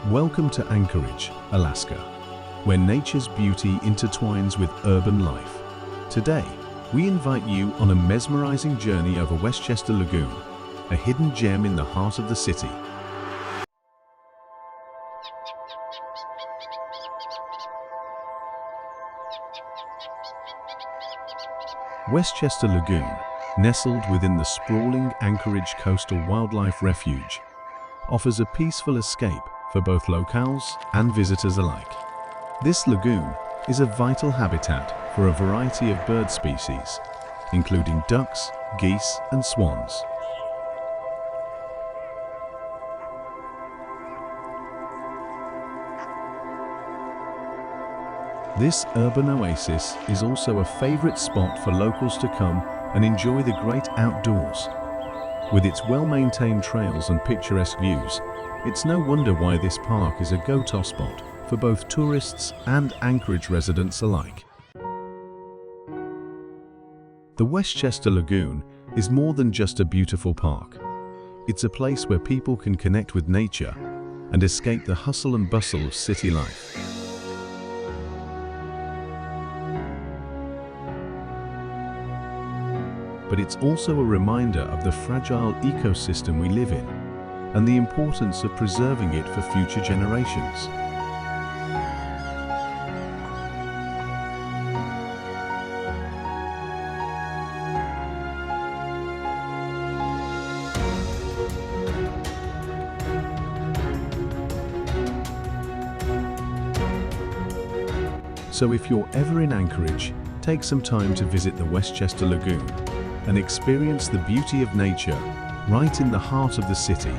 Welcome to Anchorage, Alaska, where nature's beauty intertwines with urban life. Today, we invite you on a mesmerizing journey over Westchester Lagoon, a hidden gem in the heart of the city. Westchester Lagoon, nestled within the sprawling Anchorage Coastal Wildlife Refuge, offers a peaceful escape for both locals and visitors alike. This lagoon is a vital habitat for a variety of bird species, including ducks, geese, and swans. This urban oasis is also a favorite spot for locals to come and enjoy the great outdoors. With its well-maintained trails and picturesque views, it's no wonder why this park is a go-to spot for both tourists and Anchorage residents alike. The Westchester Lagoon is more than just a beautiful park. It's a place where people can connect with nature and escape the hustle and bustle of city life. But it's also a reminder of the fragile ecosystem we live in and the importance of preserving it for future generations. So if you're ever in Anchorage, take some time to visit the Westchester Lagoon and experience the beauty of nature right in the heart of the city.